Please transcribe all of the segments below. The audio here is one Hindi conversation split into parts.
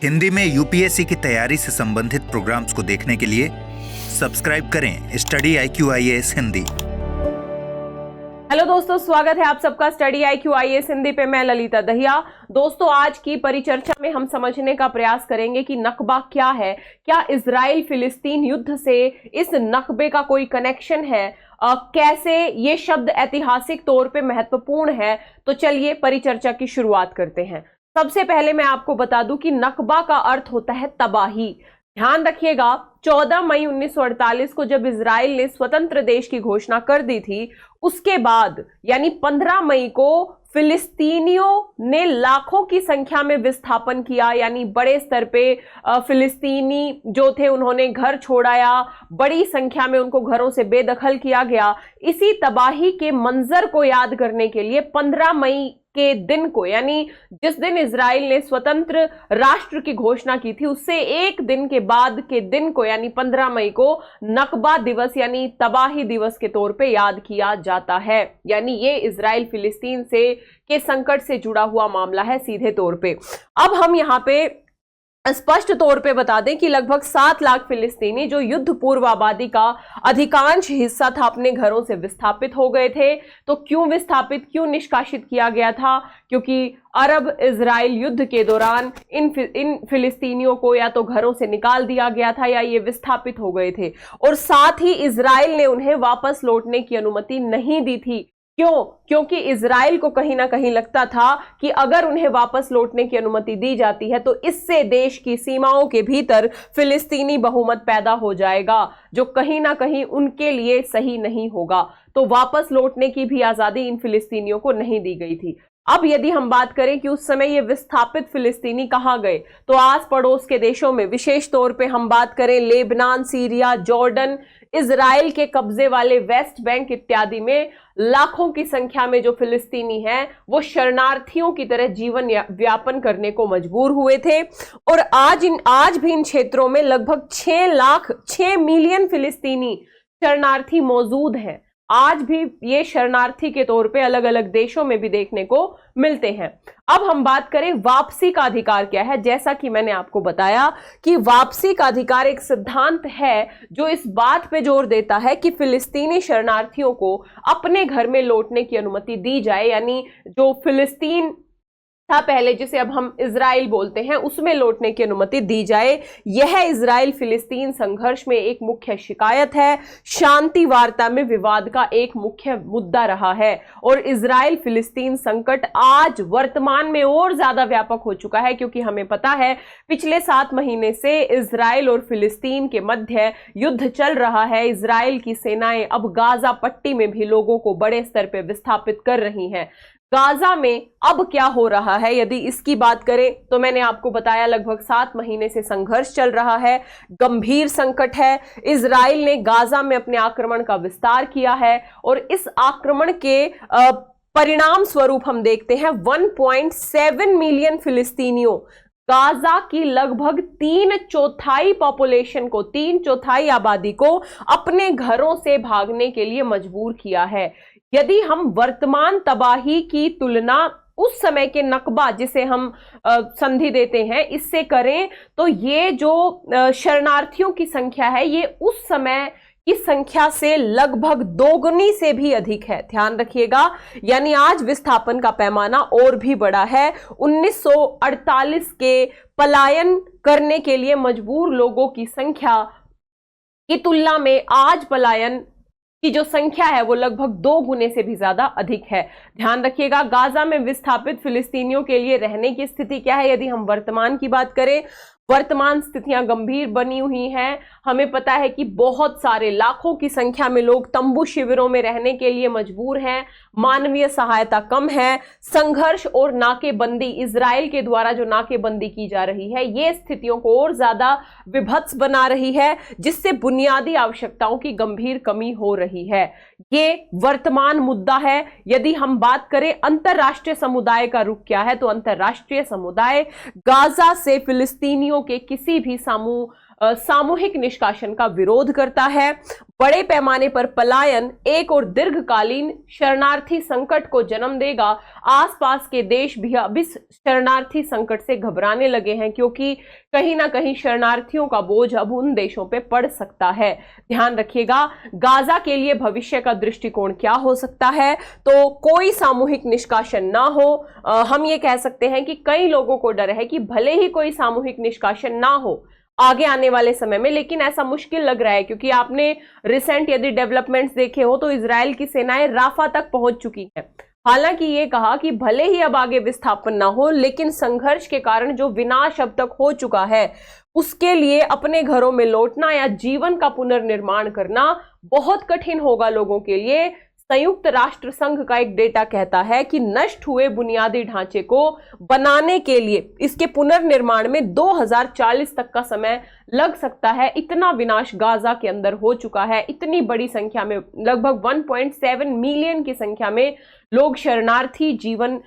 हिंदी में यूपीएससी की तैयारी से संबंधित प्रोग्राम्स को देखने के लिए सब्सक्राइब करें study IQ IAS Hindi. Hello दोस्तों, स्वागत है आप सबका स्टडी IQ IAS हिंदी पे। मैं ललिता दहिया। दोस्तों, आज की परिचर्चा में हम समझने का प्रयास करेंगे कि नकबा क्या है, क्या इजराइल फिलिस्तीन युद्ध से इस नकबे का कोई कनेक्शन है, कैसे ये शब्द ऐतिहासिक तौर पे महत्वपूर्ण है। तो चलिए परिचर्चा की शुरुआत करते हैं। सबसे पहले मैं आपको बता दूं कि नकबा का अर्थ होता है तबाही। ध्यान रखिएगा, 14 मई 1948 को जब इजराइल ने स्वतंत्र देश की घोषणा कर दी थी, उसके बाद यानी 15 मई को फिलिस्तीनियों ने लाखों की संख्या में विस्थापन किया, यानी बड़े स्तर पे फिलिस्तीनी जो थे उन्होंने घर छोड़ाया, बड़ी संख्या में उनको घरों से बेदखल किया गया। इसी तबाही के मंजर को याद करने के लिए 15 मई के दिन को, यानी जिस दिन इजराइल ने स्वतंत्र राष्ट्र की घोषणा की थी, उससे एक दिन के बाद के दिन को यानी 15 मई को नकबा दिवस यानी तबाही दिवस के तौर पे याद किया जाता है। यानी ये इजराइल फिलिस्तीन के संकट से जुड़ा हुआ मामला है सीधे तौर पे। अब हम यहाँ पे स्पष्ट तौर पे बता दें कि लगभग 7 लाख फिलिस्तीनी जो युद्ध पूर्व आबादी का अधिकांश हिस्सा था, अपने घरों से विस्थापित हो गए थे। तो क्यों विस्थापित, क्यों निष्कासित किया गया था? क्योंकि अरब इजराइल युद्ध के दौरान इन फिलिस्तीनियों को या तो घरों से निकाल दिया गया था या ये विस्थापित हो गए थे, और साथ ही इजराइल ने उन्हें वापस लौटने की अनुमति नहीं दी थी। क्यों? क्योंकि इजराइल को कहीं ना कहीं लगता था कि अगर उन्हें वापस लौटने की अनुमति दी जाती है तो इससे देश की सीमाओं के भीतर फिलिस्तीनी बहुमत पैदा हो जाएगा, जो कहीं ना कहीं उनके लिए सही नहीं होगा। तो वापस लौटने की भी आजादी इन फिलिस्तीनियों को नहीं दी गई थी। अब यदि हम बात करें कि उस समय ये विस्थापित फिलिस्तीनी कहां गए, तो आस पड़ोस के देशों में, विशेष तौर पे हम बात करें लेबनान, सीरिया, जॉर्डन, इजराइल के कब्जे वाले वेस्ट बैंक इत्यादि में लाखों की संख्या में जो फिलिस्तीनी हैं वो शरणार्थियों की तरह जीवन व्यापन करने को मजबूर हुए थे। और आज भी इन क्षेत्रों में लगभग 6 मिलियन फिलिस्तीनी शरणार्थी मौजूद हैं। आज भी ये शरणार्थी के तौर पे अलग अलग देशों में भी देखने को मिलते हैं। अब हम बात करें वापसी का अधिकार क्या है। जैसा कि मैंने आपको बताया कि वापसी का अधिकार एक सिद्धांत है जो इस बात पे जोर देता है कि फिलिस्तीनी शरणार्थियों को अपने घर में लौटने की अनुमति दी जाए, यानी जो फिलिस्तीन था पहले, जिसे अब हम इजराइल बोलते हैं, उसमें लौटने की अनुमति दी जाए। यह इजराइल फिलिस्तीन संघर्ष में एक मुख्य शिकायत है, शांति वार्ता में विवाद का एक मुख्य मुद्दा रहा है। और इजराइल फिलिस्तीन संकट आज वर्तमान में और ज्यादा व्यापक हो चुका है, क्योंकि हमें पता है पिछले 7 महीने से इजराइल और फिलिस्तीन के मध्य युद्ध चल रहा है। इजराइल की सेनाएं अब गाजा पट्टी में भी लोगों को बड़े स्तर पर विस्थापित कर रही हैं। गाजा में अब क्या हो रहा है, यदि इसकी बात करें तो मैंने आपको बताया लगभग 7 महीने से संघर्ष चल रहा है, गंभीर संकट है। इजराइल ने गाजा में अपने आक्रमण का विस्तार किया है और इस आक्रमण के परिणाम स्वरूप हम देखते हैं 1.7 मिलियन फिलिस्तीनियों, गाजा की लगभग 3/4 पॉपुलेशन को, 3/4 आबादी को अपने घरों से भागने के लिए मजबूर किया है। यदि हम वर्तमान तबाही की तुलना उस समय के नकबा, जिसे हम संधि देते हैं, इससे करें तो ये जो शरणार्थियों की संख्या है ये उस समय की संख्या से लगभग दोगुनी से भी अधिक है। ध्यान रखिएगा, यानी आज विस्थापन का पैमाना और भी बड़ा है। 1948 के पलायन करने के लिए मजबूर लोगों की संख्या की तुलना में आज पलायन की जो संख्या है वो लगभग 2 गुने से भी ज्यादा अधिक है। ध्यान रखिएगा, गाजा में विस्थापित फिलिस्तीनियों के लिए रहने की स्थिति क्या है। यदि हम वर्तमान की बात करें, वर्तमान स्थितियां गंभीर बनी हुई हैं। हमें पता है कि बहुत सारे लाखों की संख्या में लोग तंबू शिविरों में रहने के लिए मजबूर हैं, मानवीय सहायता कम है, संघर्ष और नाकेबंदी, इजराइल के द्वारा जो नाकेबंदी की जा रही है, ये स्थितियों को और ज्यादा विभत्स बना रही है, जिससे बुनियादी आवश्यकताओं की गंभीर कमी हो रही है। ये वर्तमान मुद्दा है। यदि हम बात करें अंतरराष्ट्रीय समुदाय का रुख क्या है, तो अंतरराष्ट्रीय समुदाय गाजा से फिलिस्तीनियों के किसी भी सामूहिक निष्कासन का विरोध करता है। बड़े पैमाने पर पलायन एक और दीर्घकालीन शरणार्थी संकट को जन्म देगा। आसपास के देश भी अब इस शरणार्थी संकट से घबराने लगे हैं, क्योंकि कहीं ना कहीं शरणार्थियों का बोझ अब उन देशों पे पड़ सकता है। ध्यान रखिएगा, गाजा के लिए भविष्य का दृष्टिकोण क्या हो सकता है? तो कोई सामूहिक निष्कासन ना हो। हम ये कह सकते हैं कि कई लोगों को डर है कि भले ही कोई सामूहिक निष्कासन ना हो आगे आने वाले समय में, लेकिन ऐसा मुश्किल लग रहा है, क्योंकि आपने रिसेंट यदि डेवलपमेंट्स देखे हो तो इजराइल की सेनाएं राफा तक पहुंच चुकी हैं। हालांकि ये कहा कि भले ही अब आगे विस्थापन ना हो, लेकिन संघर्ष के कारण जो विनाश अब तक हो चुका है उसके लिए अपने घरों में लौटना या जीवन का पुनर्निर्माण करना बहुत कठिन होगा लोगों के लिए। संयुक्त राष्ट्र संघ का एक डेटा कहता है कि नष्ट हुए बुनियादी ढांचे को बनाने के लिए इसके पुनर्निर्माण में 2040 तक का समय लग सकता है। इतना विनाश गाजा के अंदर हो चुका है। इतनी बड़ी संख्या में, लगभग 1.7 मिलियन की संख्या में लोग शरणार्थी जीवन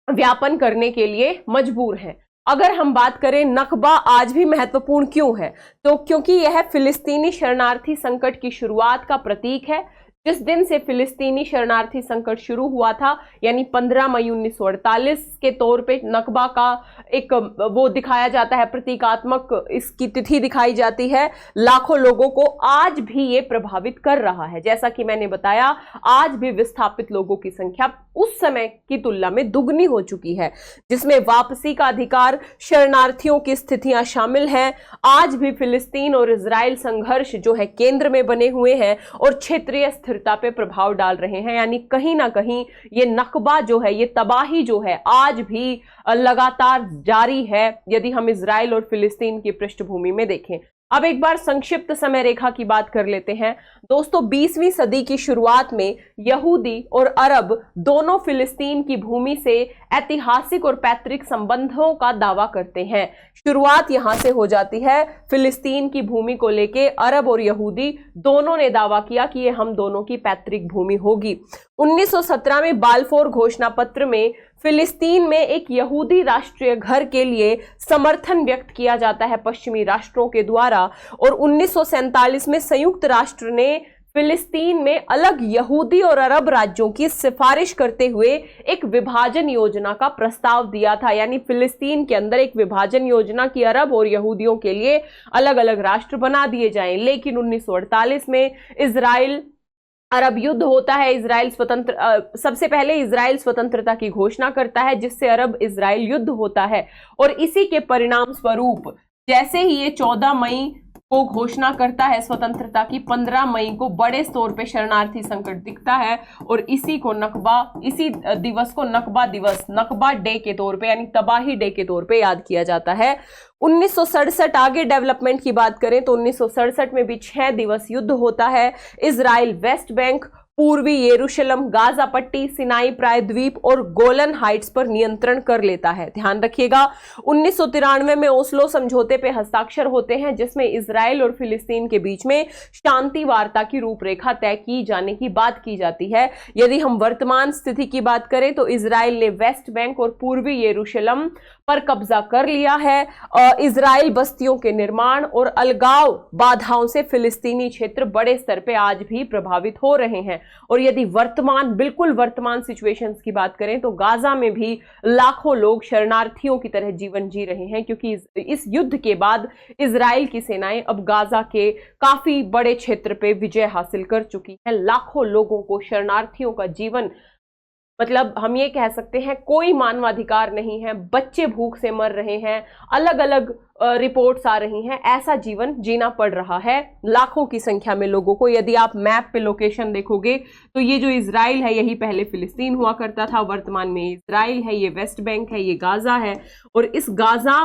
व्यापन करने के लिए मजबूर हैं। अगर हम बात करें नकबा आज भी महत्वपूर्ण क्यों है, तो क्योंकि यह फिलिस्तीनी शरणार्थी संकट की शुरुआत का प्रतीक है। जिस दिन से फिलिस्तीनी शरणार्थी संकट शुरू हुआ था, यानी 15 मई 1948 के तौर पे नकबा का एक वो दिखाया जाता है, प्रतीकात्मक इसकी तिथि दिखाई जाती है। लाखों लोगों को आज भी ये प्रभावित कर रहा है। जैसा कि मैंने बताया, आज भी विस्थापित लोगों की संख्या उस समय की तुलना में दुगनी हो चुकी है, जिसमें वापसी का अधिकार, शरणार्थियों की स्थितियां शामिल हैं। आज भी फिलिस्तीन और इजराइल संघर्ष जो है केंद्र में बने हुए हैं और क्षेत्रीय स्थिरता पे प्रभाव डाल रहे हैं। यानी कहीं ना कहीं ये नकबा जो है, ये तबाही जो है, आज भी लगातार जारी है, यदि हम इजराइल और फिलिस्तीन की पृष्ठभूमि में देखें। अब एक बार संक्षिप्त समय रेखा की बात कर लेते हैं। दोस्तों, 20वीं सदी की शुरुआत में यहूदी और अरब दोनों फिलिस्तीन की भूमि से ऐतिहासिक और पैतृक संबंधों का दावा करते हैं। शुरुआत यहां से हो जाती है। फिलिस्तीन की भूमि को लेके अरब और यहूदी दोनों ने दावा किया कि ये हम दोनों की पैतृक भूमि होगी। 1917 में बाल्फोर घोषणा पत्र में फिलिस्तीन में एक यहूदी राष्ट्रीय घर के लिए समर्थन व्यक्त किया जाता है पश्चिमी राष्ट्रों के द्वारा, और 1947 में संयुक्त राष्ट्र ने फिलिस्तीन में अलग यहूदी और अरब राज्यों की सिफारिश करते हुए एक विभाजन योजना का प्रस्ताव दिया था। यानी फिलिस्तीन के अंदर एक विभाजन योजना की अरब और यहूदियों के लिए अलग अलग राष्ट्र बना दिए जाएं। लेकिन 1948 में इजराइल अरब युद्ध होता है। इजराइल सबसे पहले इजराइल स्वतंत्रता की घोषणा करता है, जिससे अरब इजराइल युद्ध होता है, और इसी के परिणाम स्वरूप जैसे ही ये 14 मई को घोषणा करता है स्वतंत्रता की, 15 मई को बड़े स्तर पे शरणार्थी संकट दिखता है, और इसी दिवस को नकबा दिवस, नकबा डे के तौर पे, यानी तबाही डे के तौर पे याद किया जाता है। 1967 आगे डेवलपमेंट की बात करें तो 1967 में भी 6 दिवस युद्ध होता है। इजराइल वेस्ट बैंक, पूर्वी यरूशलेम, गाजा पट्टी, सिनाई प्रायद्वीप और गोलन हाइट्स पर नियंत्रण कर लेता है। ध्यान रखिएगा, 1993 में ओस्लो समझौते पे हस्ताक्षर होते हैं, जिसमें इजराइल और फिलिस्तीन के बीच में शांति वार्ता की रूपरेखा तय की जाने की बात की जाती है। यदि हम वर्तमान स्थिति की बात करें तो इजराइल ने वेस्ट बैंक और पूर्वी यरूशलेम पर कब्जा कर लिया है। इजराइल बस्तियों के निर्माण और अलगाव बाधाओं से फिलिस्तीनी क्षेत्र बड़े स्तर पे आज भी प्रभावित हो रहे हैं। और यदि बिल्कुल वर्तमान सिचुएशंस की बात करें तो गाजा में भी लाखों लोग शरणार्थियों की तरह जीवन जी रहे हैं, क्योंकि इस युद्ध के बाद इजराइल की सेनाएं अब गाजा के काफी बड़े क्षेत्र पे विजय हासिल कर चुकी है। लाखों लोगों को, शरणार्थियों का जीवन, मतलब हम ये कह सकते हैं कोई मानवाधिकार नहीं है, बच्चे भूख से मर रहे हैं, अलग अलग रिपोर्ट्स आ रही हैं, ऐसा जीवन जीना पड़ रहा है लाखों की संख्या में लोगों को। यदि आप मैप पे लोकेशन देखोगे तो ये जो इजराइल है यही पहले फिलिस्तीन हुआ करता था, वर्तमान में इजराइल है, ये वेस्ट बैंक है, ये गाजा है, और इस गाजा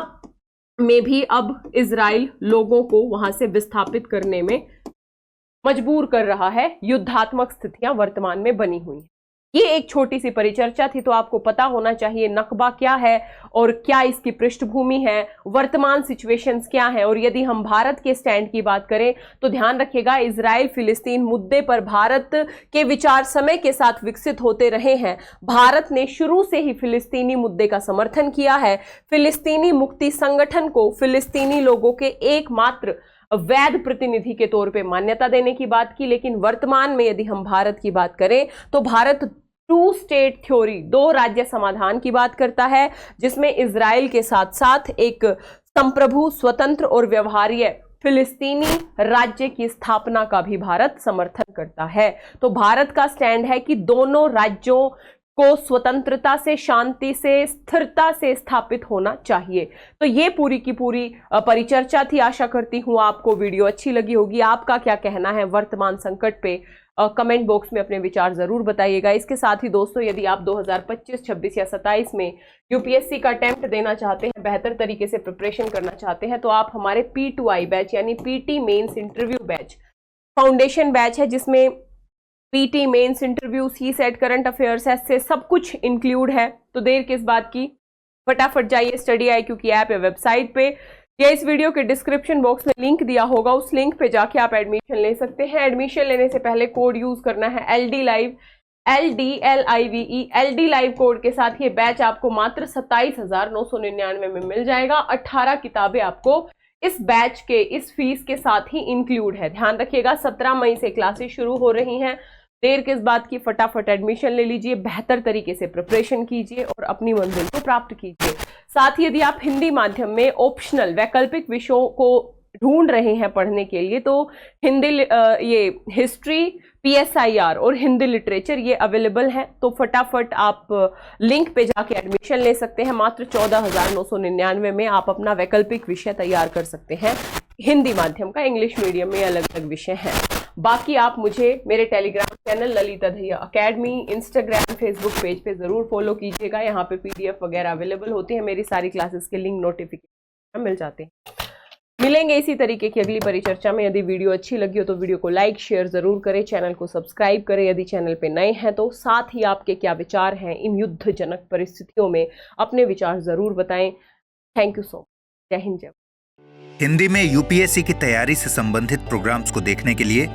में भी अब इजराइल लोगों को वहां से विस्थापित करने में मजबूर कर रहा है। युद्धात्मक स्थितियां वर्तमान में बनी हुई हैं। ये एक छोटी सी परिचर्चा थी, तो आपको पता होना चाहिए नकबा क्या है और क्या इसकी पृष्ठभूमि है, वर्तमान सिचुएशंस क्या है। और यदि हम भारत के स्टैंड की बात करें तो ध्यान रखिएगा, इजराइल फिलिस्तीन मुद्दे पर भारत के विचार समय के साथ विकसित होते रहे हैं। भारत ने शुरू से ही फिलिस्तीनी मुद्दे का समर्थन किया है, फिलिस्तीनी मुक्ति संगठन को फिलिस्तीनी लोगों के एकमात्र वैध प्रतिनिधि के तौर पे मान्यता देने की बात की। लेकिन वर्तमान में यदि हम भारत की बात करें तो भारत 2 स्टेट थ्योरी, 2 राज्य समाधान की बात करता है, जिसमें इजराइल के साथ साथ एक संप्रभु, स्वतंत्र और व्यवहार्य फिलिस्तीनी राज्य की स्थापना का भी भारत समर्थन करता है। तो भारत का स्टैंड है कि दोनों राज्यों को स्वतंत्रता से, शांति से, स्थिरता से स्थापित होना चाहिए। तो ये पूरी की पूरी परिचर्चा थी। आशा करती हूं आपको वीडियो अच्छी लगी होगी। आपका क्या कहना है वर्तमान संकट पे, कमेंट बॉक्स में अपने विचार जरूर बताइएगा। इसके साथ ही दोस्तों, यदि आप 2025, 26 या 27 में यूपीएससी का अटेम्प्ट देना चाहते हैं, बेहतर तरीके से प्रिपरेशन करना चाहते हैं, तो आप हमारे P2I बैच यानी PT mains interview batch foundation batch है, जिसमें PT mains interview, CSAT, current affairs, ऐसे सब कुछ इंक्लूड है। तो देर किस बात की, फटाफट जाइए स्टडी IQ की ऐप या वेबसाइट पे, या इस वीडियो के डिस्क्रिप्शन बॉक्स में लिंक दिया होगा, उस लिंक पे जाके आप एडमिशन ले सकते हैं। एडमिशन लेने से पहले कोड यूज करना है LD Live, LDLIVE, LD Live code के साथ ये बैच आपको मात्र 27,999 में मिल जाएगा। 18 किताबें आपको इस बैच के, इस फीस के साथ ही इंक्लूड है। ध्यान रखिएगा, 17 मई से क्लासेस शुरू हो रही हैं। देर किस बात की, फटाफट एडमिशन ले लीजिए, बेहतर तरीके से प्रिपरेशन कीजिए और अपनी मंजिल को प्राप्त कीजिए। साथ ही यदि आप हिंदी माध्यम में ऑप्शनल वैकल्पिक विषयों को ढूंढ रहे हैं पढ़ने के लिए, तो हिंदी, ये हिस्ट्री, PSIR और हिंदी लिटरेचर ये अवेलेबल है। तो फटाफट आप लिंक पे जाके एडमिशन ले सकते हैं। मात्र 14,999 में आप अपना वैकल्पिक विषय तैयार कर सकते हैं। हिंदी माध्यम का, इंग्लिश मीडियम में अलग अलग विषय हैं। बाकी आप मुझे मेरे Telegram channel Lalita Dahiya academy, Instagram, Facebook page पे जरूर फॉलो कीजिएगा। यहाँ पे PDF वगैरह अवेलेबल होते हैं। मेरी सारी क्लासेस के लिंक नोटिफिकेशन मिल जाते हैं। मिलेंगे इसी तरीके की अगली परिचर्चा में। यदि वीडियो अच्छी लगी हो तो वीडियो को लाइक शेयर जरूर करें, चैनल को सब्सक्राइब करें यदि चैनल पे नए हैं तो। साथ ही आपके क्या विचार हैं इन युद्धजनक परिस्थितियों में, अपने विचार जरूर बताएं। Thank you so much. जय हिंद, जय। हिंदी में यूपीएससी की तैयारी से संबंधित प्रोग्राम्स को देखने के लिए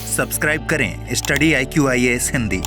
सब्सक्राइब करें स्टडी IQ IAS हिंदी।